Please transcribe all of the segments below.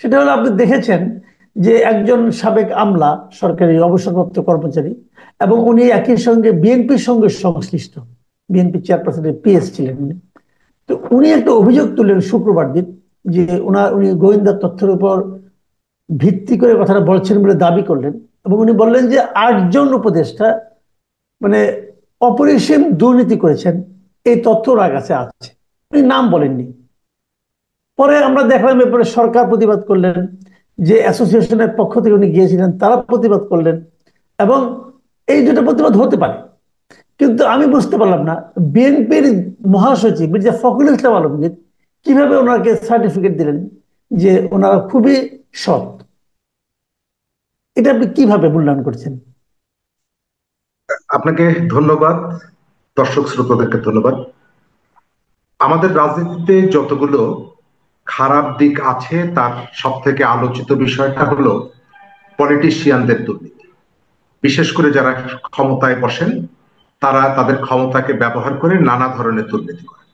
সেটা হলো আপনি দেখেছেন যে একজন সাবেক আমলা, সরকারি অবসরপ্রাপ্ত কর্মচারী, এবং উনি একই সঙ্গে বিএনপির সঙ্গে সংশ্লিষ্ট, বিএনপি চেয়ারপারসনের পিএস ছিলেন উনি। তো উনি একটা অভিযোগ তুললেন শুক্রবার দিন যে উনি গোয়েন্দা তথ্যের উপর ভিত্তি করে কথাটা বলছেন বলে দাবি করলেন। এবং উনি বললেন যে 8 জন উপদেষ্টা মানে অপরিসীম দুর্নীতি করেছেন, এই তথ্য ওর কাছে আছে। উনি নাম বলেননি। পরে আমরা দেখলাম এরপরে সরকার প্রতিবাদ করলেন, যে অ্যাসোসিয়েশনের পক্ষ থেকে উনি গিয়েছিলেন তারা প্রতিবাদ করলেন। এবং এই দুটো প্রতিবাদ হতে পারে, কিন্তু আমি বুঝতে পারলাম না বিএনপির মহাসচিব মির্জা ফখরুল ইসলাম আলমগীর কিভাবে ওনাকে সার্টিফিকেট দিলেন যে ওনারা খুবই সৎ। এটা আপনি কিভাবে মূল্যায়ন করছেন? আপনাকে ধন্যবাদ, দর্শক শ্রোতাদেরকে ধন্যবাদ। আমাদের রাজনীতিতে যতগুলো খারাপ দিক আছে তার সব থেকে আলোচিত বিষয়টা হলো পলিটিশিয়ানদের দুর্নীতি। বিশেষ করে যারা ক্ষমতায় বসেন তারা তাদের ক্ষমতাকে ব্যবহার করে নানা ধরনের দুর্নীতি করে।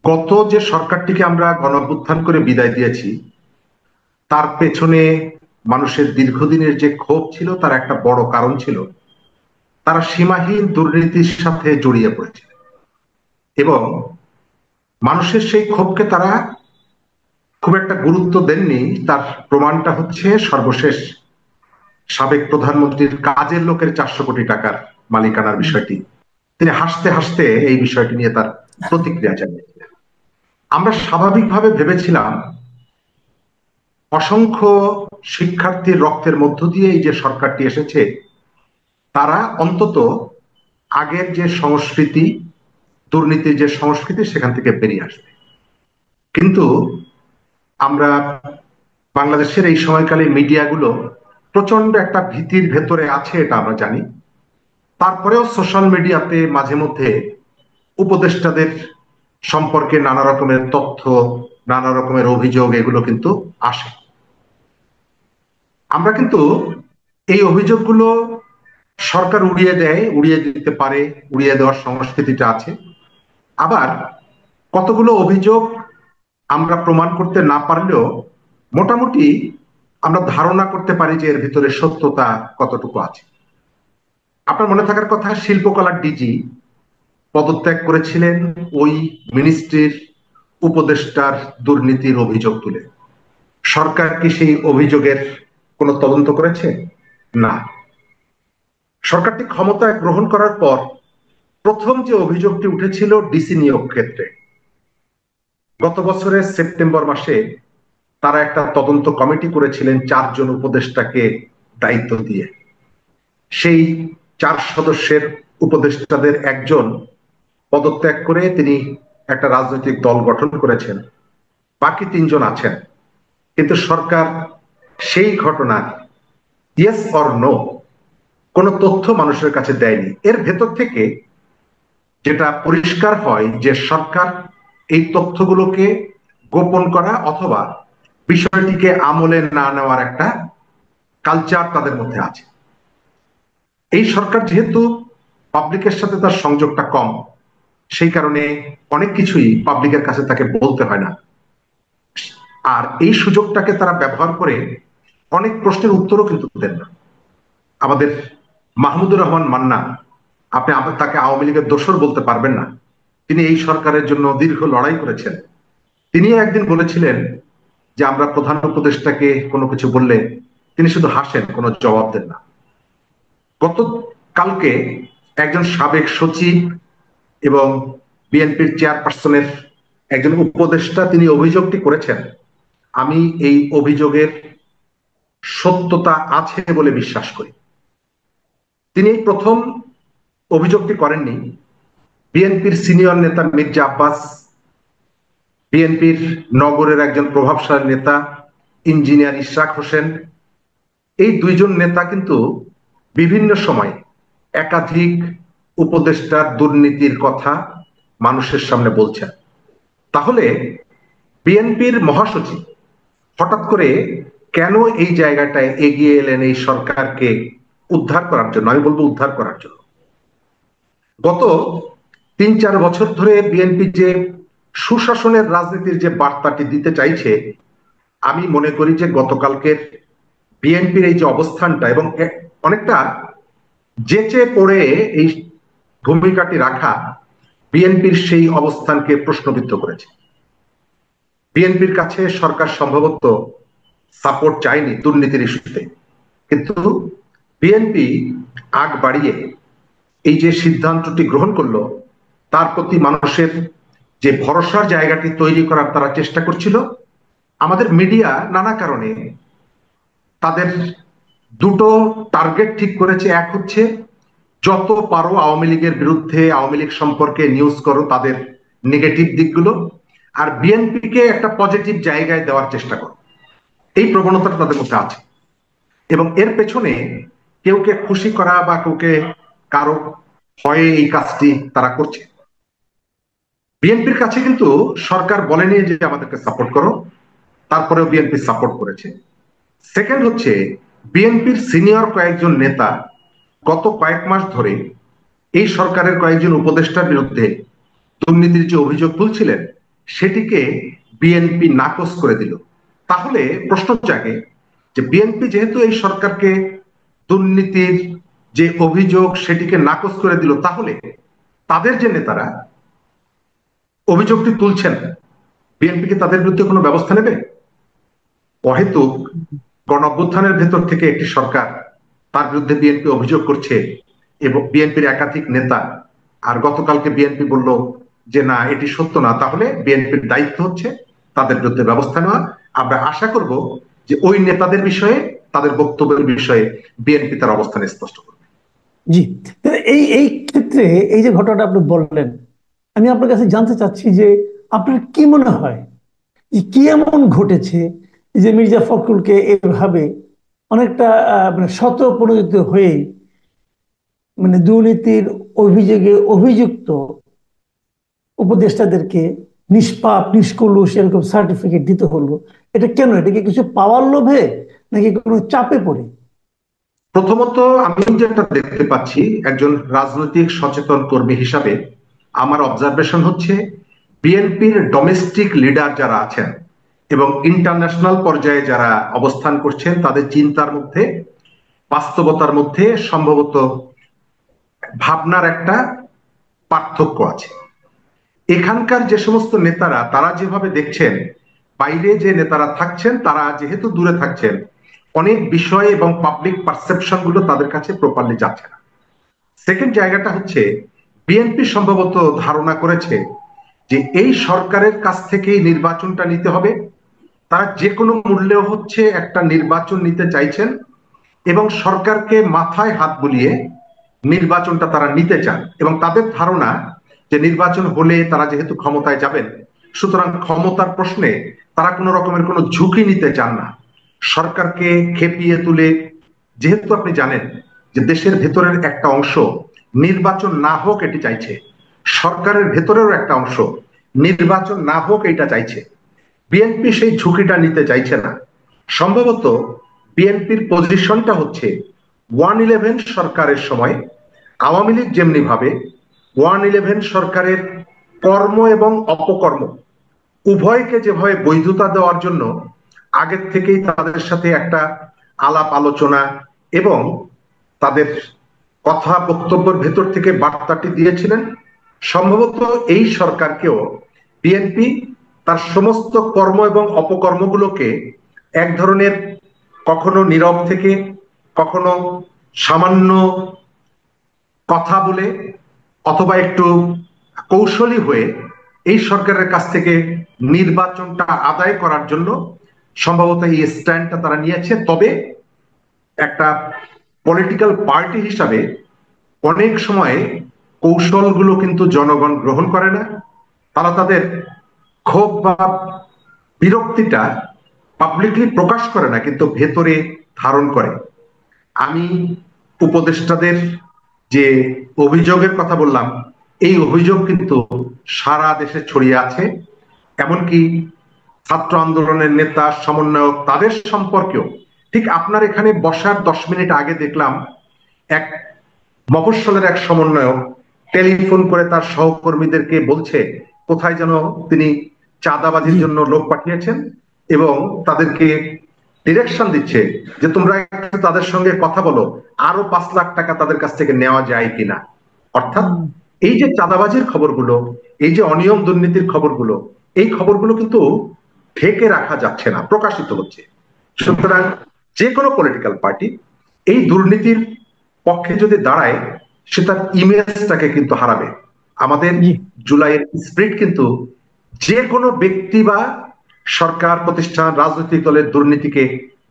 গত যে সরকারটিকে আমরা গণঅভ্যুত্থান করে বিদায় দিয়েছি তার পেছনে মানুষের দীর্ঘদিনের যে ক্ষোভ ছিল তার একটা বড় কারণ ছিল তারা সীমাহীন দুর্নীতির সাথে জড়িয়ে পড়েছিল, এবং মানুষের সেই ক্ষোভকে তারা খুব একটা গুরুত্ব দেননি। তার প্রমাণটা হচ্ছে সর্বশেষ সাবেক প্রধানমন্ত্রীর কাজের লোকের 400 কোটি টাকার মালিকানার বিষয়টি। তিনি হাসতে হাসতে এই বিষয়টি নিয়ে তার প্রতিক্রিয়া জানিয়েছিলেন। আমরা স্বাভাবিকভাবে ভেবেছিলাম অসংখ্য শিক্ষার্থীর রক্তের মধ্য দিয়ে এই যে সরকারটি এসেছে তারা অন্তত আগের যে সংস্কৃতি, দুর্নীতির যে সংস্কৃতি সেখান থেকে বেরিয়ে আসবে। কিন্তু আমরা বাংলাদেশের এই সময়কালে মিডিয়াগুলো প্রচন্ড একটা ভীতির ভেতরে আছে, এটা আমরা জানি। তারপরেও সোশ্যাল মিডিয়াতে মাঝে মধ্যে উপদেষ্টাদের সম্পর্কে নানা রকমের তথ্য, নানা রকমের অভিযোগ এগুলো কিন্তু আসে। আমরা কিন্তু এই অভিযোগগুলো সরকার উড়িয়ে দেয়, উড়িয়ে দিতে পারে, উড়িয়ে দেওয়ার সংস্কৃতিটা আছে। আবার কতগুলো অভিযোগ আমরা প্রমাণ করতে না পারলেও মোটামুটি আমরা ধারণা করতে পারি যে এর ভিতরে সত্যতা কতটুকু আছে। আপনার মনে থাকার কথা, শিল্পকলার ডিজি পদত্যাগ করেছিলেন ওই মিনিস্ট্রির উপদেষ্টার দুর্নীতির অভিযোগ তুলে। সরকার কি সেই অভিযোগের কোনো তদন্ত করেছে? না। সরকারটি ক্ষমতায় গ্রহণ করার পর প্রথম যে অভিযোগটি উঠেছিল ডিসি নিয়োগ ক্ষেত্রে, গত বছরের সেপ্টেম্বর মাসে তারা একটা তদন্ত কমিটি করেছিলেন 4 জন উপদেষ্টাকে দায়িত্ব দিয়ে। সেই 4 সদস্যের উপদেষ্টাদের একজন পদত্যাগ করে তিনি একটা রাজনৈতিক দল গঠন করেছেন, বাকি 3 জন আছেন। কিন্তু সরকার সেই ঘটনার ইয়েস অর নো কোনো তথ্য মানুষের কাছে দেয়নি। এর ভেতর থেকে যেটা পরিষ্কার হয় যে সরকার এই তথ্যগুলোকে গোপন করা অথবা বিষয়টিকে আমলে না নেওয়ার একটা কালচার তাদের মধ্যে আছে। এই সরকার যেহেতু পাবলিকের সাথে তার সংযোগটা কম, সেই কারণে অনেক কিছুই পাবলিকের কাছে তাকে বলতে হয় না। আর এই সুযোগটাকে তারা ব্যবহার করে অনেক প্রশ্নের উত্তরও কিন্তু দেন না। আমাদের মাহমুদুর রহমান মান্না, আপনি তাকে আওয়ামী লীগের দোসর বলতে পারবেন না। তিনি এই সরকারের জন্য দীর্ঘ লড়াই করেছেন। তিনি একদিন বলেছিলেন যে আমরা প্রধান উপদেষ্টাকে কোনো কিছু বললে তিনি শুধু হাসেন, কোনো জবাব দেন না। গতকালকে একজন সাবেক সচিব এবং বিএনপির চেয়ারপারসনের একজন উপদেষ্টা তিনি অভিযোগটি করেছেন। আমি এই অভিযোগের সত্যতা আছে বলে বিশ্বাস করি। তিনি এই প্রথম অভিযোগটি করেননি। বিএনপির সিনিয়র নেতা মির্জা আব্বাস, বিএনপির নগরের একজন প্রভাবশালী নেতা ইঞ্জিনিয়ার ইশরাক হোসেন, এই 2 জন নেতা কিন্তু বিভিন্ন সময় একাধিক উপদেষ্টার দুর্নীতির কথা মানুষের সামনে বলছেন। তাহলে বিএনপির মহাসচিব হঠাৎ করে কেন এই জায়গাটায় এগিয়ে এলেন এই সরকারকে উদ্ধার করার জন্য? আমি বলবো উদ্ধার করার জন্য। গত 3-4 বছর ধরে বিএনপি যে সুশাসনের রাজনীতির যে বার্তাটি দিতে চাইছে আমি মনে করি যে গতকালকের বিএনপির এই যে অবস্থানটা এবং অনেকটা যেচে পড়ে এই ভূমিকাটি রাখা বিএনপির সেই অবস্থানকে প্রশ্নবিদ্ধ করেছে। বিএনপির কাছে সরকার সম্ভবত সাপোর্ট চায়নি দুর্নীতির ইস্যুতে, কিন্তু বিএনপি আগ বাড়িয়ে এই যে সিদ্ধান্তটি গ্রহণ করলো তার প্রতি মানুষের যে ভরসার জায়গাটি তৈরি করার তারা চেষ্টা করছিল। আমাদের মিডিয়া নানা কারণে তাদের দুটো টার্গেট ঠিক করেছে। এক হচ্ছে যত পারো আওয়ামী লীগের বিরুদ্ধে, আওয়ামী লীগ সম্পর্কে নিউজ করো, তাদের নেগেটিভ দিকগুলো, আর বিএনপিকে একটা পজিটিভ জায়গায় দেওয়ার চেষ্টা করো। এই প্রবণতাটা তাদের মধ্যে আছে এবং এর পেছনে কেউকে খুশি করা বা কাউকে কারো ভয়ে এই কাজটি তারা করছে। বিএনপির কাছে কিন্তু সরকার বলেনি যে আমাদেরকে সাপোর্ট করো, তারপরেও বিএনপি সাপোর্ট করেছে। সেকেন্ড হচ্ছে বিএনপির সিনিয়র কয়েকজন নেতা গত কয়েক মাস ধরে এই সরকারের কয়েকজন উপদেষ্টার বিরুদ্ধে দুর্নীতির যে অভিযোগ তুলছিলেন সেটিকে বিএনপি নাকচ করে দিল। তাহলে প্রশ্ন জাগে যে বিএনপি যেহেতু এই সরকারকে দুর্নীতির যে অভিযোগ সেটিকে নাকচ করে দিল, তাহলে তাদের যে নেতারা অভিযোগটি তুলছেন বিএনপি কি তাদের বিরুদ্ধে কোনো ব্যবস্থা নেবে? অহেতুক গণ অভ্যুত্থানের ভেতর থেকে একটি সরকার, তার বিরুদ্ধে বিএনপি অভিযোগ করছে এবং বিএনপির একাধিক নেতা, আর গতকালকে বিএনপি বলল যে না এটি সত্য না, তাহলে বিএনপির দায়িত্ব হচ্ছে তাদের বিরুদ্ধে ব্যবস্থা নেওয়া। আমরা আশা করব যে ওই নেতাদের বিষয়ে, তাদের বক্তব্যের বিষয়ে বিএনপি তার অবস্থান স্পষ্ট করবে। জি, এই এই ক্ষেত্রে এই যে ঘটনাটা আপনি বললেন, আমি আপনার কাছে জানতে চাচ্ছি যে আপনার কি মনে হয় যে কি এমন ঘটেছে যে মির্জা ফখরুলকে এভাবে অনেকটা মানে স্বতঃপ্রণোদিত হয়ে মানে দুর্নীতির অভিযোগে অভিযুক্ত উপদেষ্টাদেরকে নিষ্পাপ নিষ্কলুষ এরকম সার্টিফিকেট দিতে হলো? এটা কেন? এটা কি কিছু পাওয়ার লোভে নাকি কোনো চাপে পড়ে? প্রথমত আমি যেটা দেখতে পাচ্ছি একজন রাজনৈতিক সচেতন কর্মী হিসাবে আমার অবজারভেশন হচ্ছে বিএনপির ডোমেস্টিক লিডার যারা আছেন এবং ইন্টারন্যাশনাল পর্যায়ে যারা অবস্থান করছেন তাদের চিন্তার মধ্যে, বাস্তবতার মধ্যে সম্ভবত ভাবনার একটা পার্থক্য আছে। এখানকার যে সমস্ত নেতারা তারা যেভাবে দেখছেন, বাইরে যে নেতারা থাকছেন তারা যেহেতু দূরে থাকছেন, অনেক বিষয় এবং পাবলিক পারসেপশন গুলো তাদের কাছে প্রপারলি যাচ্ছে না। সেকেন্ড জায়গাটা হচ্ছে বিএনপি সম্ভবত ধারণা করেছে যে এই সরকারের কাছ থেকেই নির্বাচনটা নিতে হবে। তারা যে কোনো মূল্যে হচ্ছে একটা নির্বাচন নিতে চাইছেন এবং সরকারকে মাথায় হাত বুলিয়ে নির্বাচনটা তারা নিতে চান এবং তাদের ধারণা যে নির্বাচন হলে তারা যেহেতু ক্ষমতায় যাবেন, সুতরাং ক্ষমতার প্রশ্নে তারা কোনো রকমের কোনো ঝুঁকি নিতে চান না। সরকারকে খেপিয়ে তুলে, যেহেতু আপনি জানেন যে দেশের ভেতরের একটা অংশ নির্বাচন না হোক এটি চাইছে, সরকারের ভেতরেরও একটা অংশ নির্বাচন না হোক এটা চাইছে। বিএনপি সেই ঝুঁকিটা নিতে চাইছে না। সম্ভবত বিএনপির পজিশনটা হচ্ছে 1-11 সরকারের সময় আওয়ামী লীগ যেমনি ভাবে 1-11 সরকারের কর্ম এবং অপকর্ম উভয়কে যেভাবে বৈধতা দেওয়ার জন্য আগের থেকেই তাদের সাথে একটা আলাপ আলোচনা এবং তাদের কথা বক্তব্যের ভেতর থেকে বার্তাটি দিয়েছিলেন, সম্ভবত এই সরকারকেও বিএনপি তার সমস্ত কর্ম এবং অপকর্মগুলোকে এক ধরনের কখনো নীরব থেকে, কখনো সামান্য কথা বলে, অথবা একটু কৌশলী হয়ে এই সরকারের কাছ থেকে নির্বাচনটা আদায় করার জন্য সম্ভবত এই স্ট্যান্ডটা তারা নিয়েছে। তবে একটা পলিটিক্যাল পার্টি হিসাবে অনেক সময় কৌশলগুলো কিন্তু জনগণ গ্রহণ করে না। তারা তাদের ক্ষোভ বা বিরক্তিটা পাবলিকলি প্রকাশ করে না, কিন্তু ভেতরে ধারণ করে। আমি উপদেষ্টাদের যে অভিযোগের কথা বললাম, এই অভিযোগ কিন্তু সারা দেশে ছড়িয়ে আছে। এমনকি ছাত্র আন্দোলনের নেতা, সমন্বয়ক, তাদের সম্পর্কেও ঠিক আপনার এখানে বসার 10 মিনিট আগে দেখলাম এক মফস্বলের এক সমন্বয়ক টেলিফোন করে তার সহকর্মীদেরকে বলছে কোথায় যেন তিনি চাঁদাবাজির জন্য লোক পাঠিয়েছেন এবং তাদেরকে ডিরেকশন দিচ্ছে যে তোমরা একটু তাদের সঙ্গে কথা বলো, আরো 5 লাখ টাকা তাদের কাছ থেকে নেওয়া যায় কিনা। অর্থাৎ এই যে চাঁদাবাজির খবরগুলো, এই যে অনিয়ম দুর্নীতির খবরগুলো, এই খবরগুলো কিন্তু ঢেকে রাখা যাচ্ছে না, প্রকাশিত হচ্ছে। সুতরাং যে কোনো পলিটিক্যাল পার্টি এই দুর্নীতির পক্ষে যদি দাঁড়ায়, সে তার ইমেজটাকে কিন্তু হারাবে। আমাদের জুলাইয়ের স্পিরিট কিন্তু যে কোনো ব্যক্তি বা সরকার প্রতিষ্ঠান রাজনৈতিক দলের দুর্নীতিকে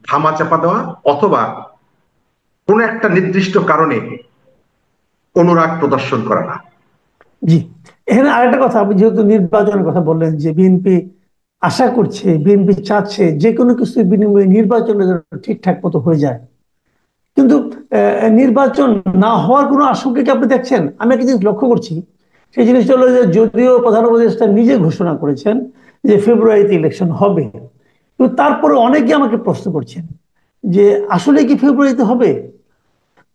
ধামাচাপা দেওয়া অথবা কোন একটা নির্দিষ্ট কারণে অনুরাগ প্রদর্শন করা না। জি, এখানে আরেকটা কথা, আপনি যেহেতু নির্বাচনের কথা বললেন যে বিএনপি আশা করছে, বিএনপি চাচ্ছে যে কোনো কিছুর বিনিময়ে নির্বাচনের ঠিকঠাক মতো হয়ে যায়, কিন্তু নির্বাচন না হওয়ার কোনো আশঙ্কা কি আপনি দেখছেন? আমি একটা জিনিস লক্ষ্য করছি, সেই জিনিসটা হলো যে যদিও প্রধান উপদেষ্টা নিজে ঘোষণা করেছেন যে ফেব্রুয়ারিতে ইলেকশন হবে, কিন্তু তারপরে অনেকে আমাকে প্রশ্ন করছেন যে আসলে কি ফেব্রুয়ারিতে হবে?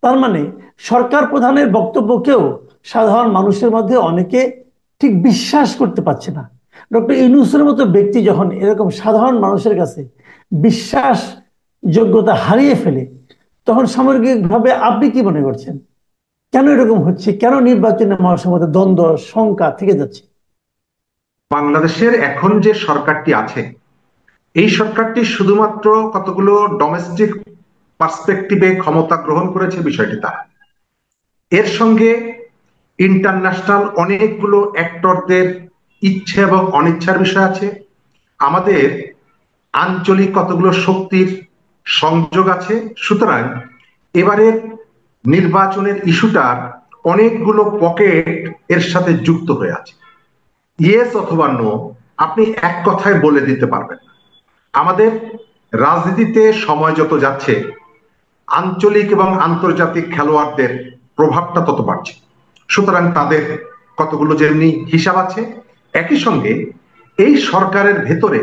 তার মানে সরকার প্রধানের বক্তব্যকেও সাধারণ মানুষের মধ্যে অনেকে ঠিক বিশ্বাস করতে পারছে না। ডক্টর ইউনূসের মতো ব্যক্তি যখন এরকম সাধারণ মানুষের কাছে বিশ্বাস যোগ্যতা হারিয়ে ফেলে, তখন সামগ্রিকভাবে আপনি কি মনে করছেন কেন এরকম হচ্ছে? কেন নির্বাচনের মানুষের মধ্যে দ্বন্দ্ব শঙ্কা থেকে যাচ্ছে? বাংলাদেশের এখন যে সরকারটি আছে, এই সরকারটি শুধুমাত্র কতগুলো ডোমেস্টিক পার্সপেক্টিভে ক্ষমতা গ্রহণ করেছে বিষয়টি তা। এর সঙ্গে ইন্টারন্যাশনাল অনেকগুলো অ্যাক্টরদের ইচ্ছে এবং অনিচ্ছার বিষয় আছে। আমাদের আঞ্চলিক কতগুলো শক্তির সংযোগ আছে। সুতরাং এবারের নির্বাচনের ইস্যুটার অনেকগুলো পকেট এর সাথে যুক্ত হয়ে আছে। ইয়েস অথবা নো আপনি এক কথায় বলে দিতে পারবেন না। আমাদের রাজনীতিতে সময় যত যাচ্ছে, আঞ্চলিক এবং আন্তর্জাতিক খেলোয়াড়দের প্রভাবটা তত বাড়ছে। সুতরাং তাদের কতগুলো যেমনি হিসাব আছে, একই সঙ্গে এই সরকারের ভেতরে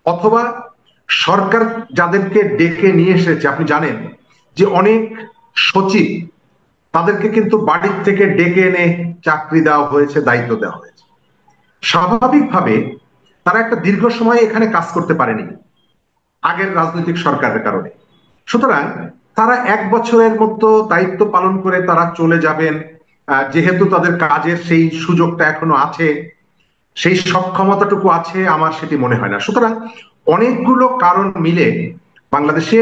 অথবা সরকার যাদেরকে ডেকে নিয়ে এসেছে, আপনি জানেন যে অনেক সচিব তাদেরকে কিন্তু বাড়ির থেকে ডেকে এনে চাকরি দেওয়া হয়েছে, দায়িত্ব দেওয়া হয়েছে। স্বাভাবিকভাবে তারা একটা দীর্ঘ সময় এখানে কাজ করতে পারেনি আগের রাজনৈতিক সরকারের কারণে। সুতরাং তারা 1 বছরের মতো দায়িত্ব পালন করে তারা চলে যাবেন, যেহেতু তাদের কাজের সেই সুযোগটা এখনো আছে, সেই সক্ষমতাটুকু আছে, আমার সেটি মনে হয় না। সুতরাং অনেকগুলো কারণ মিলে বাংলাদেশে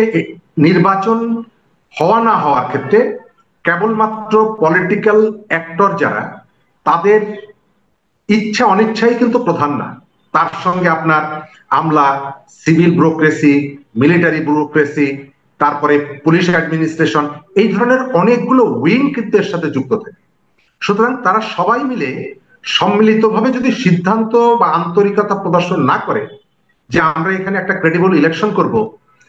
নির্বাচন হওয়া না হওয়ার ক্ষেত্রে কেবলমাত্র পলিটিক্যাল অ্যাক্টর যারা, তাদের ইচ্ছা অনিচ্ছাই কিন্তু প্রধান না। তার সঙ্গে আপনার আমলা, সিভিল ব্যুরোক্রেসি, মিলিটারি ব্যুরোক্রেসি, তারপরে পুলিশ অ্যাডমিনিস্ট্রেশন, এই ধরনের অনেকগুলো উইং কিন্তু এর সাথে যুক্ত থাকে। সুতরাং তারা সবাই মিলে সম্মিলিতভাবে যদি সিদ্ধান্ত বা আন্তরিকতা প্রদর্শন না করে যে আমরা এখানে একটা ক্রেডিবল ইলেকশন করব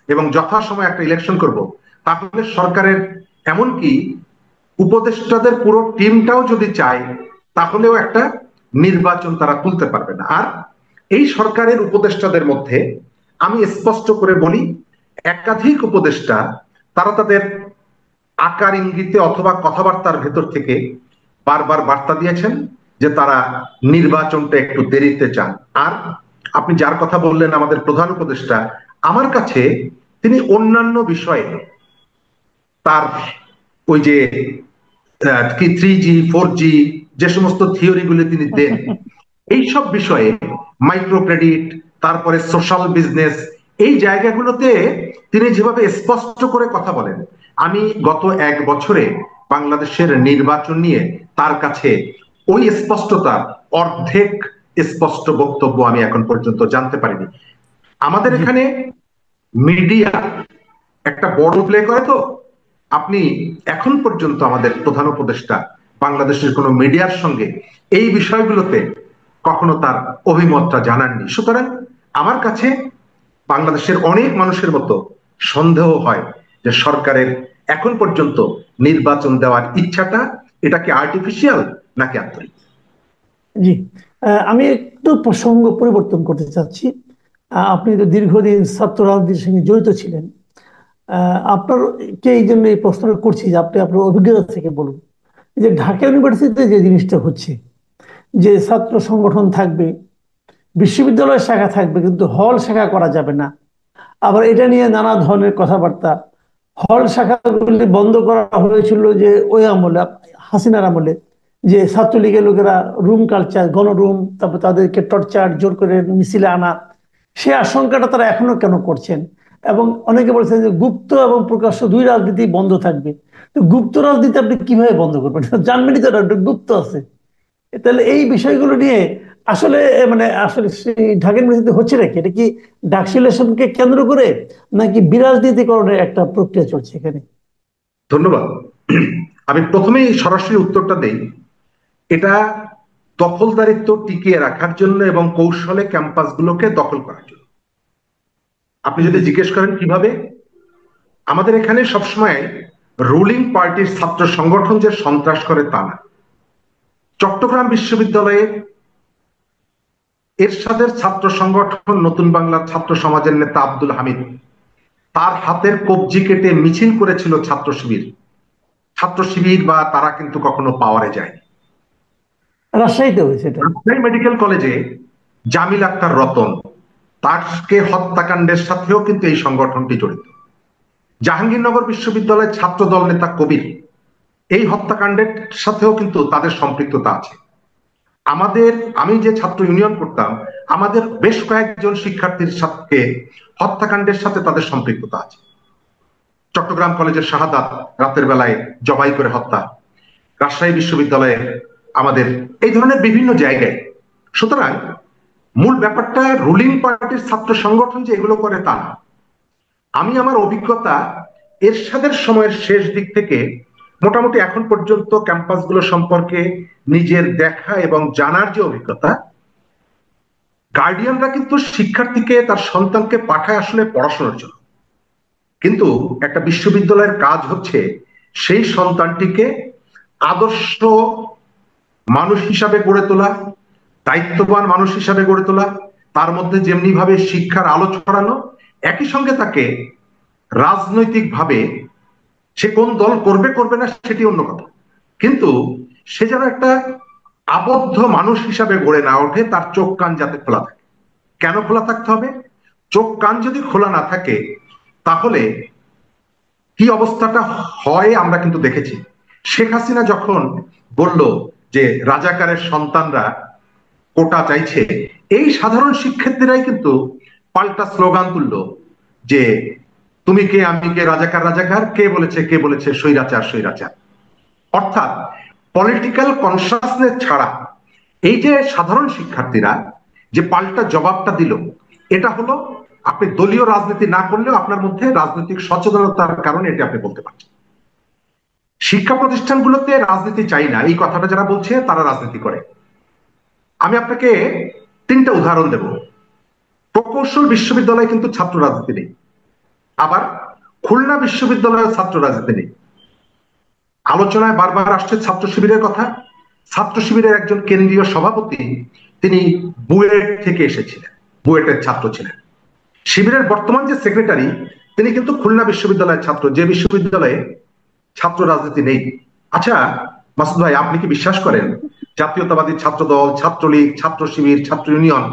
এবং যথাসময়ে একটা ইলেকশন করব, তাহলে সরকারের এমনকি উপদেষ্টাদের পুরো টিমটাও যদি চায়, তাহলেও একটা নির্বাচন তারা তুলতে পারবে না। আর এই সরকারের উপদেষ্টাদের মধ্যে আমি স্পষ্ট করে বলি, একাধিক উপদেষ্টা তারা তাদের আকার ইঙ্গিতে অথবা কথাবার্তার ভেতর থেকে বারবার বার্তা দিয়েছেন যে তারা নির্বাচনটা একটু দেরিতে চান। আর আপনি যার কথা বললেন আমাদের প্রধান উপদেষ্টা, আমার কাছে তিনি অন্যান্য বিষয়ে তার ওই যে কি 3G 4G যে সমস্ত থিওরিগুলি তিনি দেন, এইসব বিষয়ে মাইক্রো ক্রেডিট, তারপরে সোশ্যাল বিজনেস, এই জায়গাগুলোতে তিনি যেভাবে স্পষ্ট করে কথা বলেন, আমি গত 1 বছরে বাংলাদেশের নির্বাচন নিয়ে তার কাছে ওই স্পষ্টতার অর্ধেক স্পষ্ট বক্তব্য আমি এখন পর্যন্ত জানতে পারিনি। আমাদের এখানে মিডিয়া একটা বড় প্লে করে। তো আপনি এখন পর্যন্ত আমাদের প্রধান উপদেষ্টা বাংলাদেশের কোন মিডিয়ার সঙ্গে এই বিষয়গুলোতে কখনো তার অভিমতটা জানাননি। সুতরাং আমার কাছে বাংলাদেশের অনেক মানুষের মতো সন্দেহ হয় যে সরকারের এখন পর্যন্ত নির্বাচন দেওয়ার ইচ্ছাটা এটা কি আর্টিফিশিয়াল নাকি আন্তরিক। জি, আমি একটু প্রসঙ্গ পরিবর্তন করতে চাচ্ছি। আপনি তো দীর্ঘদিন ছাত্র রাজনীতির সঙ্গে জড়িত ছিলেন। আপনারকে এই জন্য এই প্রশ্নটা করছি যে আপনি আপনার অভিজ্ঞতা থেকে বলুন যে ঢাকা ইউনিভার্সিটিতে যে জিনিসটা হচ্ছে, যে ছাত্র সংগঠন থাকবে, বিশ্ববিদ্যালয়ের শাখা থাকবে কিন্তু হল শাখা করা যাবে না। আবার এটা নিয়ে নানা ধরনের কথাবার্তা। হল শাখাগুলি বন্ধ করা হয়েছিল যে ওই আমলে, হাসিনার আমলে, যে ছাত্রলীগের লোকেরা রুম কালচার, গণরুম, তারপর তাদেরকে টর্চার, জোর করে মিছিলে আনা, সে আশঙ্কাটা তারা এখনো কেন করছেন। এবং অনেকে বলছেন যে গুপ্ত এবং প্রকাশ্য দুই রাজনীতি বন্ধ থাকবে। তো গুপ্ত রাজনীতি আপনি কিভাবে বন্ধ করবেন? জানবেনই তো একটা গুপ্ত আছে। তাহলে এই বিষয়গুলো নিয়ে আসলে মানে আসলে সেই ঢাকা ইউনিভার্সিটি হচ্ছে নাকি, এটা কি ডাকসু ইলেকশনকে কেন্দ্র করে নাকি বিরাজনীতিকরণের একটা প্রক্রিয়া চলছে এখানে? ধন্যবাদ। আমি প্রথমেই সরাসরি উত্তরটা দেই। এটা দখলদারিত্ব টিকিয়ে রাখার জন্য এবং কৌশলে ক্যাম্পাসগুলোকে দখল করার জন্য। আপনি যদি জিজ্ঞেস করেন কিভাবে, আমাদের এখানে সবসময় রুলিং পার্টির ছাত্র সংগঠন যে সন্ত্রাস করে তা না। চট্টগ্রাম বিশ্ববিদ্যালয়ে এরশাদের ছাত্র সংগঠন নতুন বাংলার ছাত্র সমাজের নেতা আব্দুল হামিদ, তার হাতের কবজি কেটে মিছিল করেছিল ছাত্র শিবির। ছাত্র শিবির বা তারা কিন্তু কখনো পাওয়ারে যায়। রাজশাহীতে হয়েছে এটা। রাজশাহী মেডিকেল কলেজে জামিল আক্তার রতন, তাকে হত্যাকাণ্ডের সাথেও কিন্তু এই সংগঠনটি জড়িত। জাহাঙ্গীরনগর বিশ্ববিদ্যালয়ের ছাত্র দল নেতা কবির, এই হত্যাকাণ্ডের সাথেও কিন্তু তাদের সম্পৃক্ততা আছে। আমি যে ছাত্র ইউনিয়ন করতাম, আমাদের বেশ কয়েকজন শিক্ষার্থীর সাথে হত্যাকাণ্ডের সাথে তাদের সম্পৃক্ততা আছে। চট্টগ্রাম কলেজের শাহাদাত, রাতের বেলায় জবাই করে হত্যা, রাজশাহী বিশ্ববিদ্যালয়ে আমাদের এই ধরনের বিভিন্ন জায়গায়। সুতরাং মূল ব্যাপারটা রুলিং পার্টির ছাত্র সংগঠন যে এগুলো করে তা না। আমি আমার অভিজ্ঞতা এরশাদের সময়ের শেষ দিক থেকে মোটামুটি এখন পর্যন্ত ক্যাম্পাসগুলো সম্পর্কে নিজের দেখা এবং জানার যে অভিজ্ঞতা, গার্ডিয়ানরা কিন্তু শিক্ষার্থীকে, তার সন্তানকে পাঠায় আসলে পড়াশোনার জন্য। কিন্তু একটা বিশ্ববিদ্যালয়ের কাজ হচ্ছে সেই সন্তানটিকে আদর্শ মানুষ হিসাবে গড়ে তোলা, দায়িত্ববান মানুষ হিসাবে গড়ে তোলা, তার মধ্যে যেমনি ভাবে শিক্ষার আলো ছড়ানো, একই সঙ্গে তাকে রাজনৈতিকভাবে সে কোন দল করবে করবে না সেটি অন্য কথা, কিন্তু সে যেন একটা আবদ্ধ মানুষ হিসাবে গড়ে না ওঠে, তার চোখ কান যাতে খোলা থাকে। কেন খোলা থাকতে হবে? চোখ কান যদি খোলা না থাকে তাহলে কি অবস্থাটা হয় আমরা কিন্তু দেখেছি। শেখ হাসিনা যখন বলল যে রাজাকারের সন্তানরা কোটা চাইছে, এই সাধারণ শিক্ষার্থীরাই কিন্তু পাল্টা স্লোগান তুললো যে তুমি কে, আমি কে, রাজাকার রাজাকার, কে বলেছে স্বৈরাচার স্বৈরাচার। অর্থাৎ পলিটিক্যাল কনসাসনেস ছাড়া এই যে সাধারণ শিক্ষার্থীরা যে পাল্টা জবাবটা দিল, এটা হলো আপনি দলীয় রাজনীতি না করলেও আপনার মধ্যে রাজনৈতিক সচেতনতার কারণে এটা আপনি বলতে পারছেন। শিক্ষা প্রতিষ্ঠানগুলোতে রাজনীতি চাই না এই কথাটা যারা বলছে তারা রাজনীতি করে। আমি আপনাকে 3টা উদাহরণ দেব। প্রকৌশল বিশ্ববিদ্যালয়ে কিন্তু ছাত্র রাজনীতি নেই, আবার খুলনা বিশ্ববিদ্যালয়ের ছাত্র রাজনীতি নেই। আলোচনায় বারবার আসছে ছাত্র শিবিরের কথা। ছাত্র শিবিরের একজন কেন্দ্রীয় সভাপতি, তিনি বুয়েট থেকে এসেছিলেন, বুয়েটের ছাত্র ছিলেন। শিবিরের বর্তমান যে সেক্রেটারি, তিনি কিন্তু খুলনা বিশ্ববিদ্যালয়ের ছাত্র, যে বিশ্ববিদ্যালয়ে ছাত্র রাজনীতি নেই। আচ্ছা মাসুদ ভাই, আপনি কি বিশ্বাস করেন জাতীয়তাবাদী ছাত্র দল, ছাত্রলীগ, ছাত্র শিবির, ছাত্র ইউনিয়ন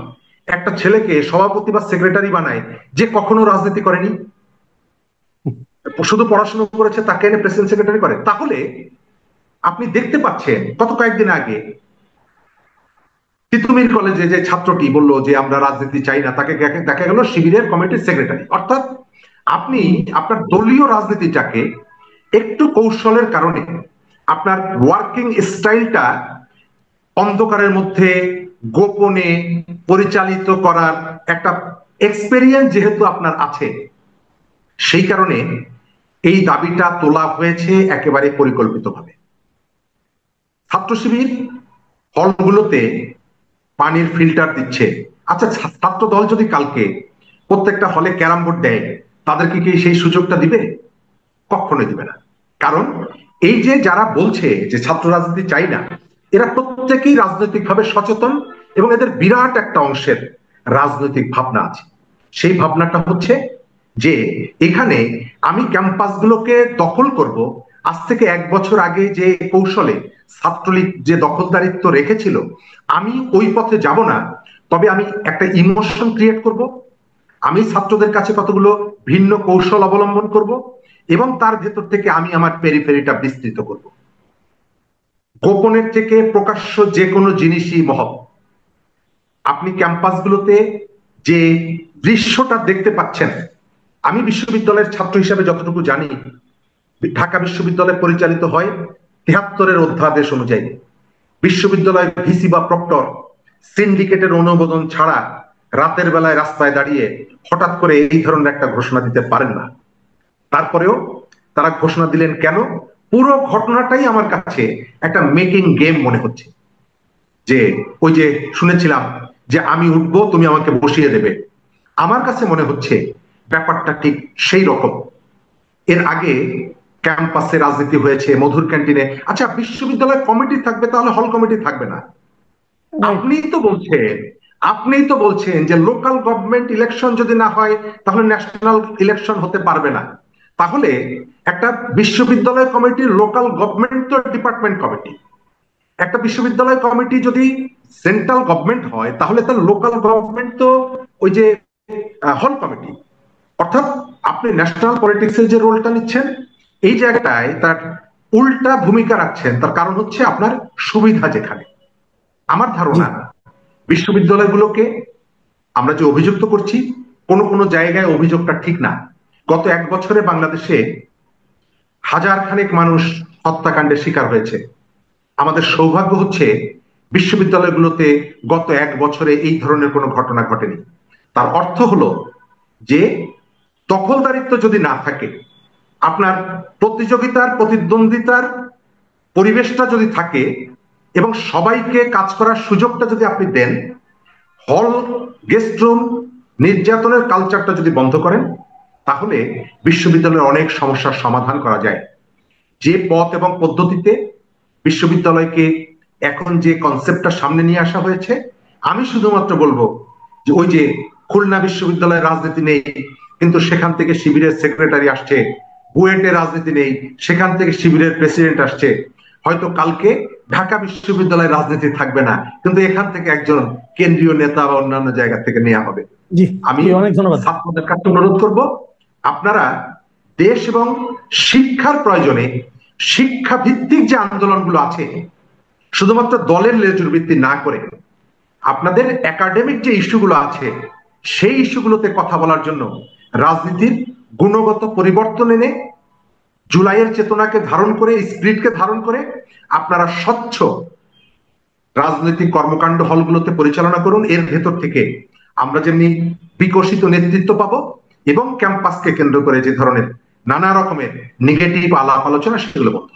একটা ছেলেকে সভাপতি বা সেক্রেটারি বানায় যে কখনো রাজনীতি করেনি, শুধু পড়াশোনা করেছে, তাকে এনে প্রেসিডেন্ট সেক্রেটারি করে? তাহলে আপনি দেখতে পাচ্ছেন গত কয়েকদিন আগে তিতুমির কলেজে যে ছাত্রটি বলল যে আমরা রাজনীতি চাই না, তাকে দেখা গেল শিবিরের কমিটির সেক্রেটারি। অর্থাৎ আপনি আপনার দলীয় রাজনীতিটাকে একটু কৌশলের কারণে আপনার ওয়ার্কিং স্টাইলটা অন্ধকারের মধ্যে গোপনে পরিচালিত করার একটা এক্সপেরিয়েন্স যেহেতু আপনার আছে, সেই কারণে এই দাবিটা তোলা হয়েছে একেবারে পরিকল্পিতভাবে। ছাত্র শিবির হলগুলোতে পানির ফিল্টার দিচ্ছে। আচ্ছা, ছাত্র দল যদি কালকে প্রত্যেকটা হলে ক্যারাম বোর্ড দেয়, তাদেরকে কি সেই সুযোগটা দিবে? কখনোই দিবে না। কারণ এই যে যারা বলছে যে ছাত্র রাজনীতি চাই না, এরা প্রত্যেকেই রাজনৈতিকভাবে সচেতন এবং এদের বিরাট একটা অংশের রাজনৈতিক ভাবনা আছে। সেই ভাবনাটা হচ্ছে যে এখানে আমি ক্যাম্পাসগুলোকে দখল করব। আজ থেকে 1 বছর আগে যে কৌশলে ছাত্রলীগ যে দখলদারিত্ব রেখেছিল, আমি ওই পথে যাব না, তবে আমি একটা ইমোশন ক্রিয়েট করব, আমি ছাত্রদের কাছে কতগুলো ভিন্ন কৌশল অবলম্বন করব, এবং তার ভেতর থেকে আমি আমার পেরিফেরিটা বিস্তৃত করব। গোপনের থেকে প্রকাশ্য যে কোনো জিনিসই মহৎ। আপনি ক্যাম্পাসগুলোতে যে দৃশ্যটা দেখতে পাচ্ছেন, আমি বিশ্ববিদ্যালয়ের ছাত্র হিসেবে যতটুকু জানি, ঢাকা বিশ্ববিদ্যালয় পরিচালিত হয় ৭৩-এর অধ্যাদেশ অনুযায়ী। বিশ্ববিদ্যালয় ভিসি বা প্রক্টর সিন্ডিকেটের অনুমোদন ছাড়া রাতের বেলায় রাস্তায় দাঁড়িয়ে হঠাৎ করে এই ধরনের একটা ঘোষণা দিতে পারেন না। তারপরেও তারা ঘোষণা দিলেন কেন? পুরো ঘটনাটাই আমার কাছে একটা মেকিং গেম মনে হচ্ছে। যে ওই যে শুনেছিলাম যে আমি উঠবো, তুমি আমাকে বসিয়ে দেবে, আমার কাছে মনে হচ্ছে ব্যাপারটা ঠিক সেই রকম। এর আগে ক্যাম্পাসে রাজনীতি হয়েছে, মধুর ক্যান্টিনে। আচ্ছা, বিশ্ববিদ্যালয় কমিটি থাকবে, তাহলে হল কমিটি থাকবে না? আপনিই তো বলছেন যে লোকাল গভর্নমেন্ট ইলেকশন যদি না হয় তাহলে ন্যাশনাল ইলেকশন হতে পারবে না। তাহলে একটা বিশ্ববিদ্যালয় কমিটি, লোকাল গভর্নমেন্ট তো ডিপার্টমেন্ট কমিটি। একটা বিশ্ববিদ্যালয় কমিটি যদি সেন্ট্রাল গভর্নমেন্ট হয় তাহলে তার লোকাল গভর্নমেন্ট তো ওই যে হল কমিটি। অর্থাৎ আপনি ন্যাশনাল পলিটিক্সের যে রোলটা নিচ্ছেন, এই জায়গাটায় তার উল্টা ভূমিকা রাখছেন। তার কারণ হচ্ছে আপনার সুবিধা যেখানে। আমার ধারণা বিশ্ববিদ্যালয়গুলোকে আমরা যে অভিযুক্ত করছি, কোন কোন জায়গায় অভিযোগটা ঠিক না। গত 1 বছরে বাংলাদেশে হাজার খানেক মানুষ হত্যাকাণ্ডের শিকার হয়েছে। আমাদের সৌভাগ্য হচ্ছে বিশ্ববিদ্যালয়গুলোতে গত 1 বছরে এই ধরনের কোনো ঘটনা ঘটেনি। তার অর্থ হলো যে দখলদারিত্ব যদি না থাকে, আপনার প্রতিযোগিতার, প্রতিদ্বন্দ্বিতার পরিবেশটা যদি থাকে, এবং সবাইকে কাজ করার সুযোগটা যদি আপনি দেন, হল, গেস্ট রুম, নির্যাতনের কালচারটা যদি বন্ধ করেন, তাহলে বিশ্ববিদ্যালয়ের অনেক সমস্যার সমাধান করা যায়। যে পথ এবং পদ্ধতিতে বিশ্ববিদ্যালয়কে এখন যে কনসেপ্টটা সামনে নিয়ে আসা হয়েছে, আমি শুধুমাত্র বলবো যে ওই যে খুলনা বিশ্ববিদ্যালয়ের রাজনীতি নেই, কিন্তু সেখান থেকে শিবিরের সেক্রেটারি আসছে, বুয়েটের রাজনীতি নেই, সেখান থেকে শিবিরের প্রেসিডেন্ট আসছে, হয়তো কালকে ঢাকা বিশ্ববিদ্যালয়ের রাজনীতি থাকবে না, কিন্তু এখান থেকে একজন কেন্দ্রীয় নেতা বা অন্যান্য জায়গা থেকে নেওয়া হবে। আমি অনেক ধন্যবাদ। ছাত্রদের কাছে অনুরোধ করব, আপনারা দেশ এবং শিক্ষার প্রয়োজনে শিক্ষা ভিত্তিক যে আন্দোলনগুলো আছে, শুধুমাত্র দলের লেজুর ভিত্তি না করে আপনাদের একাডেমিক যে ইস্যুগুলো আছে, সেই ইস্যুগুলোতে কথা বলার জন্য রাজনীতির গুণগত পরিবর্তন এনে, জুলাইয়ের চেতনাকে ধারণ করে, স্পিরিটকে ধারণ করে আপনারা স্বচ্ছ রাজনৈতিক কর্মকাণ্ড হলগুলোতে পরিচালনা করুন। এর ভেতর থেকে আমরা যেমনি বিকশিত নেতৃত্ব পাবো, এবং ক্যাম্পাসকে কেন্দ্র করে যে ধরনের নানা রকমের নেগেটিভ আলাপ আলোচনা, সেগুলো বন্ধ।